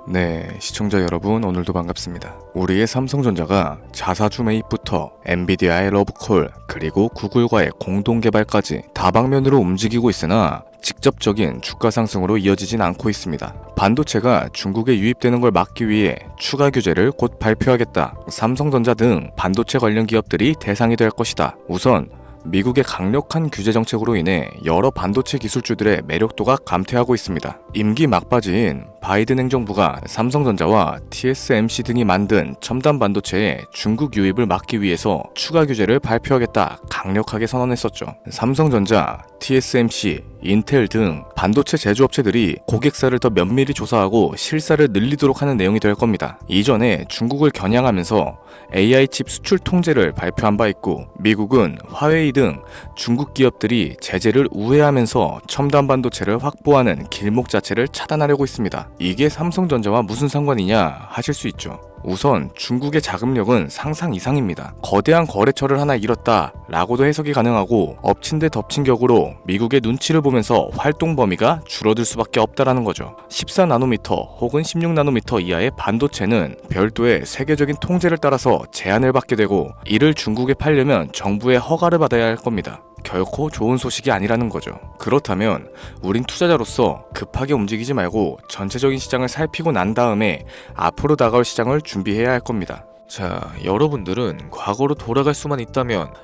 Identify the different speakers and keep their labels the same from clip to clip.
Speaker 1: 네, 시청자 여러분 오늘도 반갑습니다. 우리의 삼성전자가 자사주 매입부터 엔비디아의 러브콜 그리고 구글과의 공동개발까지 다방면으로 움직이고 있으나 직접적인 주가 상승으로 이어지진 않고 있습니다. 반도체가 중국에 유입되는 걸 막기 위해 추가 규제를 곧 발표하겠다. 삼성전자 등 반도체 관련 기업들이 대상이 될 것이다. 우선 미국의 강력한 규제 정책으로 인해 여러 반도체 기술주들의 매력도가 감퇴하고 있습니다. 임기 막바지인 바이든 행정부가 삼성전자와 TSMC 등이 만든 첨단 반도체의 중국 유입을 막기 위해서 추가 규제를 발표하겠다 강력하게 선언했었죠. 삼성전자, TSMC, 인텔 등 반도체 제조업체들이 고객사를 더 면밀히 조사하고 실사를 늘리도록 하는 내용이 될 겁니다. 이전에 중국을 겨냥하면서 AI 칩 수출 통제를 발표한 바 있고, 미국은 화웨이 등 중국 기업들이 제재를 우회하면서 첨단 반도체를 확보하는 길목 자체를 차단하려고 있습니다. 이게 삼성전자와 무슨 상관이냐 하실 수 있죠. 우선 중국의 자금력은 상상 이상입니다. 거대한 거래처를 하나 잃었다 라고도 해석이 가능하고, 엎친 데 덮친 격으로 미국의 눈치를 보면서 활동 범위가 줄어들 수밖에 없다라는 거죠. 14나노미터 혹은 16나노미터 이하의 반도체는 별도의 세계적인 통제를 따라서 제한을 받게 되고, 이를 중국에 팔려면 정부의 허가를 받아야 할 겁니다. 결코 좋은 소식이 아니라는 거죠. 그렇다면 우린 투자자로서 급하게 움직이지 말고 전체적인 시장을 살피고 난 다음에 앞으로 다가올 시장을 준비해야 할 겁니다.
Speaker 2: 자, 여러분들은 과거로 돌아갈 수만 있다면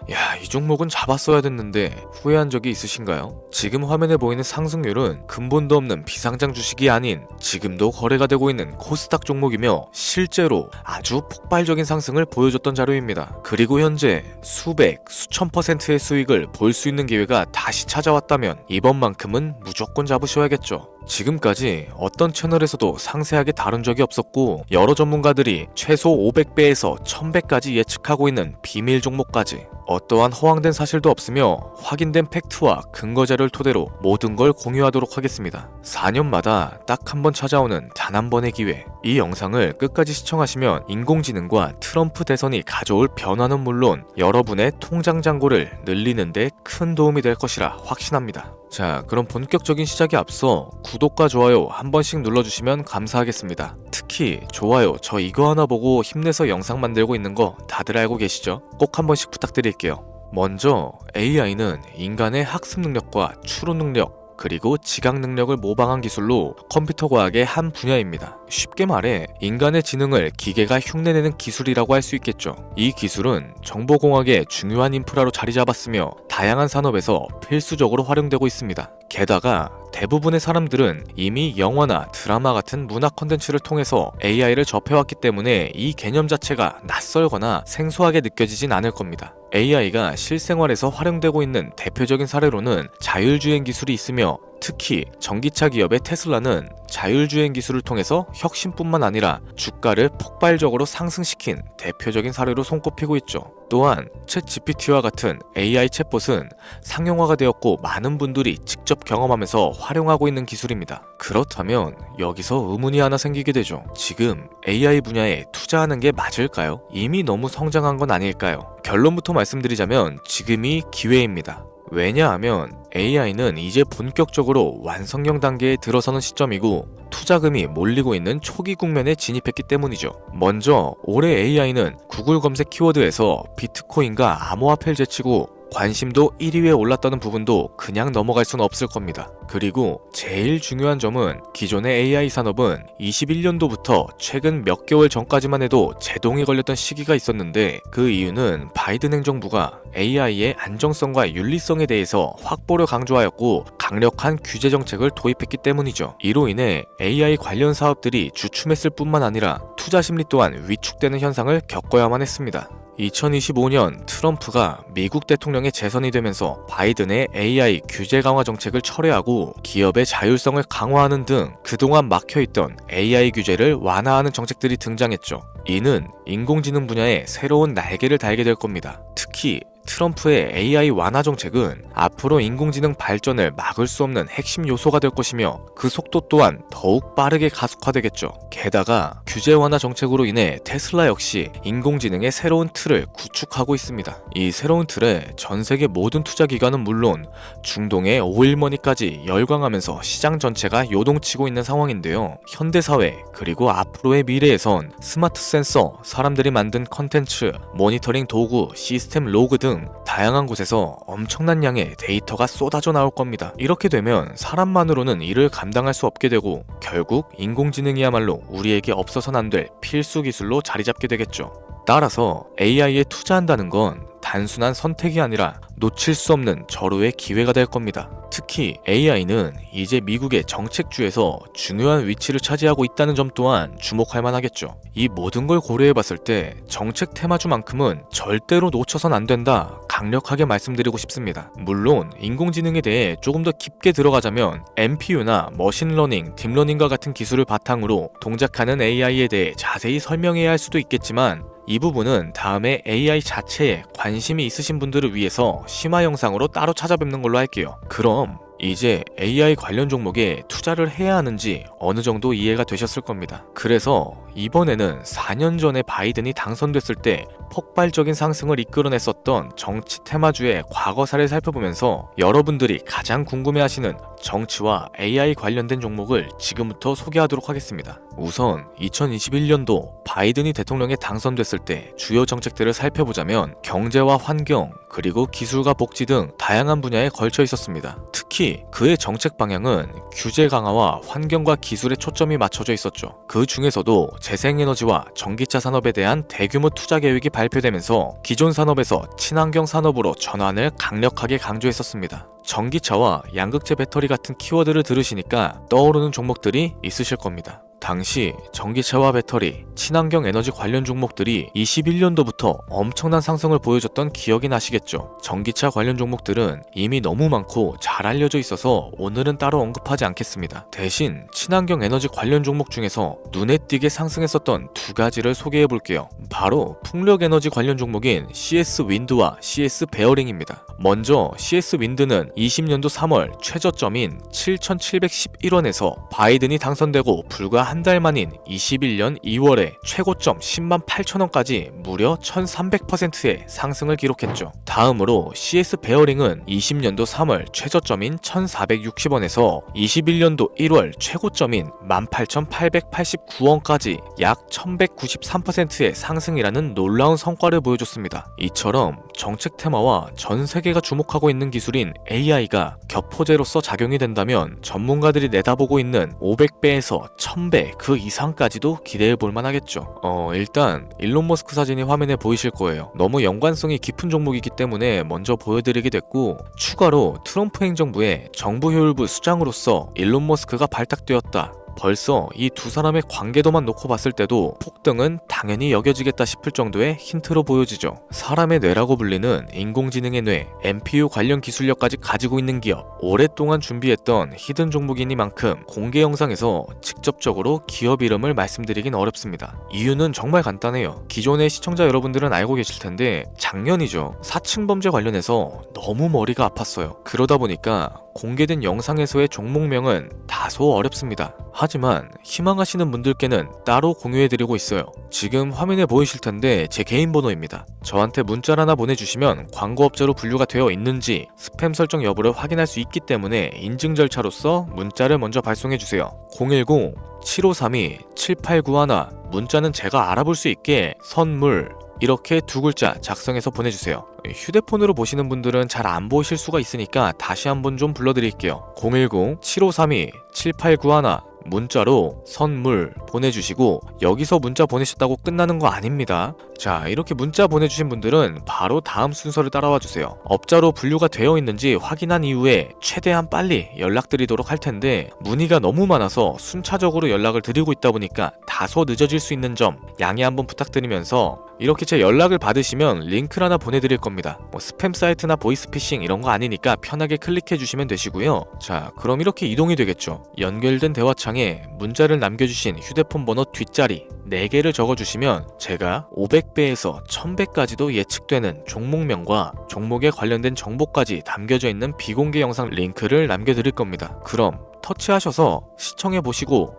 Speaker 2: 이 종목은 잡았어야 됐는데 후회한 적이 있으신가요? 지금 화면에 보이는 상승률은 근본도 없는 비상장 주식이 아닌 지금도 거래가 되고 있는 코스닥 종목이며 실제로 아주 폭발적인 상승을 보여줬던 자료입니다. 그리고 현재 수백, 수천 %의 수익을 볼 수 있는 기회가 다시 찾아왔다면 이번만큼은 무조건 잡으셔야겠죠. 지금까지 어떤 채널에서도 상세하게 다룬 적이 없었고, 여러 전문가들이 최소 500배에서 1000배까지 예측하고 있는 비밀 종목까지 어떠한 허황된 사실도 없으며 확인된 팩트와 근거 자료를 토대로 모든 걸 공유하도록 하겠습니다. 4년마다 딱 한 번 찾아오는 단 한 번의 기회. 이 영상을 끝까지 시청하시면 인공지능과 트럼프 대선이 가져올 변화는 물론 여러분의 통장 잔고를 늘리는 데 큰 도움이 될 것이라 확신합니다. 자, 그럼 본격적인 시작에 앞서 구독과 좋아요 한 번씩 눌러주시면 감사하겠습니다. 특히 좋아요, 저 이거 하나 보고 힘내서 영상 만들고 있는 거 다들 알고 계시죠? 꼭 한 번씩 부탁드릴게요. 먼저 AI는 인간의 학습 능력과 추론 능력, 그리고 지각 능력을 모방한 기술로 컴퓨터 과학의 한 분야입니다. 쉽게 말해 인간의 지능을 기계가 흉내내는 기술이라고 할 수 있겠죠. 이 기술은 정보공학의 중요한 인프라로 자리 잡았으며 다양한 산업에서 필수적으로 활용되고 있습니다. 게다가 대부분의 사람들은 이미 영화나 드라마 같은 문화 콘텐츠를 통해서 AI를 접해왔기 때문에 이 개념 자체가 낯설거나 생소하게 느껴지진 않을 겁니다. AI가 실생활에서 활용되고 있는 대표적인 사례로는 자율주행 기술이 있으며, 특히 전기차 기업의 테슬라는 자율주행 기술을 통해서 혁신뿐만 아니라 주가를 폭발적으로 상승시킨 대표적인 사례로 손꼽히고 있죠. 또한 챗GPT와 같은 AI 챗봇은 상용화가 되었고 많은 분들이 직접 경험하면서 활용하고 있는 기술입니다. 그렇다면 여기서 의문이 하나 생기게 되죠. 지금 AI 분야에 투자하는 게 맞을까요? 이미 너무 성장한 건 아닐까요? 결론부터 말씀드리자면 지금이 기회입니다. 왜냐하면 AI는 이제 본격적으로 완성형 단계에 들어서는 시점이고 투자금이 몰리고 있는 초기 국면에 진입했기 때문이죠. 먼저 올해 AI는 구글 검색 키워드에서 비트코인과 암호화폐를 제치고 관심도 1위에 올랐다는 부분도 그냥 넘어갈 수는 없을 겁니다. 그리고 제일 중요한 점은 기존의 AI 산업은 21년도부터 최근 몇 개월 전까지만 해도 제동이 걸렸던 시기가 있었는데, 그 이유는 바이든 행정부가 AI의 안정성과 윤리성에 대해서 확보를 강조하였고 강력한 규제 정책을 도입했기 때문이죠. 이로 인해 AI 관련 사업들이 주춤했을 뿐만 아니라 투자 심리 또한 위축되는 현상을 겪어야만 했습니다. 2025년 트럼프가 미국 대통령에 재선이 되면서 바이든의 AI 규제 강화 정책을 철회하고 기업의 자율성을 강화하는 등 그동안 막혀있던 AI 규제를 완화하는 정책들이 등장했죠. 이는 인공지능 분야에 새로운 날개를 달게 될 겁니다. 특히 트럼프의 AI 완화 정책은 앞으로 인공지능 발전을 막을 수 없는 핵심 요소가 될 것이며 그 속도 또한 더욱 빠르게 가속화되겠죠. 게다가 규제 완화 정책으로 인해 테슬라 역시 인공지능의 새로운 틀을 구축하고 있습니다. 이 새로운 틀에 전 세계 모든 투자 기관은 물론 중동의 오일머니까지 열광하면서 시장 전체가 요동치고 있는 상황인데요. 현대사회 그리고 앞으로의 미래에선 스마트 센서, 사람들이 만든 컨텐츠, 모니터링 도구, 시스템 로그 등 다양한 곳에서 엄청난 양의 데이터가 쏟아져 나올 겁니다. 이렇게 되면 사람만으로는 이를 감당할 수 없게 되고 결국 인공지능이야말로 우리에게 없어서는 안 될 필수 기술로 자리 잡게 되겠죠. 따라서 AI에 투자한다는 건 단순한 선택이 아니라 놓칠 수 없는 절호의 기회가 될 겁니다. 특히 AI는 이제 미국의 정책주에서 중요한 위치를 차지하고 있다는 점 또한 주목할 만하겠죠. 이 모든 걸 고려해 봤을 때 정책 테마주만큼은 절대로 놓쳐선 안 된다 강력하게 말씀드리고 싶습니다. 물론 인공지능에 대해 조금 더 깊게 들어가자면 NPU나 머신러닝, 딥러닝과 같은 기술을 바탕으로 동작하는 AI에 대해 자세히 설명해야 할 수도 있겠지만 이 부분은 다음에 AI 자체에 관심이 있으신 분들을 위해서 심화 영상으로 따로 찾아뵙는 걸로 할게요. 그럼 이제 AI 관련 종목에 투자를 해야 하는지 어느 정도 이해가 되셨을 겁니다. 그래서 이번에는 4년 전에 바이든이 당선됐을 때 폭발적인 상승을 이끌어냈었던 정치 테마주의 과거사를 살펴보면서 여러분들이 가장 궁금해하시는 정치와 AI 관련된 종목을 지금부터 소개하도록 하겠습니다. 우선 2021년도 바이든이 대통령에 당선됐을 때 주요 정책들을 살펴보자면 경제와 환경, 그리고 기술과 복지 등 다양한 분야에 걸쳐 있었습니다. 특히 그의 정책 방향은 규제 강화와 환경과 기술에 초점이 맞춰져 있었죠. 그 중에서도 재생에너지와 전기차 산업에 대한 대규모 투자 계획이 발표되면서 기존 산업에서 친환경 산업으로 전환을 강력하게 강조했었습니다. 전기차와 양극재 배터리 같은 키워드를 들으시니까 떠오르는 종목들이 있으실 겁니다. 당시 전기차와 배터리, 친환경 에너지 관련 종목들이 21년도부터 엄청난 상승을 보여줬던 기억이 나시겠죠. 전기차 관련 종목들은 이미 너무 많고 잘 알려져 있어서 오늘은 따로 언급하지 않겠습니다. 대신 친환경 에너지 관련 종목 중에서 눈에 띄게 상승했었던 두 가지를 소개해 볼게요. 바로 풍력 에너지 관련 종목인 CS 윈드와 CS 베어링입니다. 먼저 CS 윈드는 20년도 3월 최저점인 7,711원에서 바이든이 당선되고 불과 한 달 만인 21년 2월에 최고점 10만 8천원까지 무려 1300%의 상승을 기록했죠. 다음으로 CS 베어링은 20년도 3월 최저점인 1460원에서 21년도 1월 최고점인 18,889원까지 약 1193%의 상승이라는 놀라운 성과를 보여줬습니다. 이처럼 정책 테마와 전 세계가 주목하고 있는 기술인 AI가 격포제로서 작용이 된다면 전문가들이 내다보고 있는 500배에서 1000배 그 이상까지도 기대해 볼 만하겠죠. 일단 일론 머스크 사진이 화면에 보이실 거예요. 너무 연관성이 깊은 종목이기 때문에 먼저 보여드리게 됐고, 추가로 트럼프 행정부의 정부 효율부 수장으로서 일론 머스크가 발탁되었다. 벌써 이 두 사람의 관계도만 놓고 봤을 때도 폭등은 당연히 여겨지겠다 싶을 정도의 힌트로 보여지죠. 사람의 뇌라고 불리는 인공지능의 뇌, NPU 관련 기술력까지 가지고 있는 기업, 오랫동안 준비했던 히든 종목이니만큼 공개 영상에서 직접적으로 기업 이름을 말씀드리긴 어렵습니다. 이유는 정말 간단해요. 기존의 시청자 여러분들은 알고 계실 텐데 작년이죠. 사칭범죄 관련해서 너무 머리가 아팠어요. 그러다 보니까 공개된 영상에서의 종목명은 다소 어렵습니다. 하지만 희망하시는 분들께는 따로 공유해드리고 있어요. 지금 화면에 보이실 텐데 제 개인 번호입니다. 저한테 문자를 하나 보내주시면 광고업자로 분류가 되어 있는지 스팸 설정 여부를 확인할 수 있기 때문에 인증 절차로서 문자를 먼저 발송해주세요. 010-7532-7891 문자는 제가 알아볼 수 있게 선물 이렇게 두 글자 작성해서 보내주세요. 휴대폰으로 보시는 분들은 잘 안 보실 수가 있으니까 다시 한번 좀 불러드릴게요. 010-7532-7891 문자로 선물 보내주시고, 여기서 문자 보내셨다고 끝나는 거 아닙니다. 자, 이렇게 문자 보내주신 분들은 바로 다음 순서를 따라와 주세요. 업자로 분류가 되어 있는지 확인한 이후에 최대한 빨리 연락드리도록 할 텐데 문의가 너무 많아서 순차적으로 연락을 드리고 있다 보니까 다소 늦어질 수 있는 점 양해 한번 부탁드리면서 이렇게 제 연락을 받으시면 링크를 하나 보내드릴 겁니다. 뭐 스팸 사이트나 보이스피싱 이런 거 아니니까 편하게 클릭해 주시면 되시고요. 자, 그럼 이렇게 이동이 되겠죠. 연결된 대화창에 문자를 남겨주신 휴대폰 번호 뒷자리 4개를 적어주시면 제가 500배에서 1000배까지도 예측되는 종목명과 종목에 관련된 정보까지 담겨져 있는 비공개 영상 링크를 남겨드릴 겁니다. 그럼 터치하셔서 시청해보시고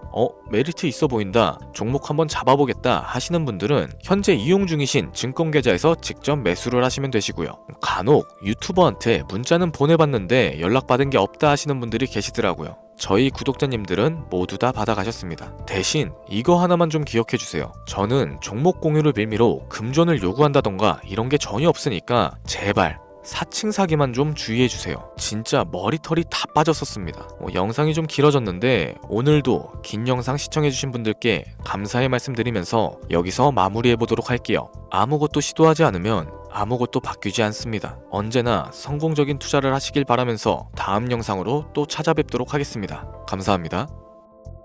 Speaker 2: 메리트 있어 보인다, 종목 한번 잡아보겠다 하시는 분들은 현재 이용 중이신 증권계좌에서 직접 매수를 하시면 되시고요. 간혹 유튜버한테 문자는 보내봤는데 연락받은 게 없다 하시는 분들이 계시더라고요. 저희 구독자님들은 모두 다 받아가셨습니다. 대신 이거 하나만 좀 기억해주세요. 저는 종목 공유를 빌미로 금전을 요구한다던가 이런 게 전혀 없으니까 제발 사칭 사기만 좀 주의해주세요. 진짜 머리털이 다 빠졌었습니다. 영상이 좀 길어졌는데 오늘도 긴 영상 시청해주신 분들께 감사의 말씀드리면서 여기서 마무리해보도록 할게요. 아무것도 시도하지 않으면 아무것도 바뀌지 않습니다. 언제나 성공적인 투자를 하시길 바라면서 다음 영상으로 또 찾아뵙도록 하겠습니다. 감사합니다.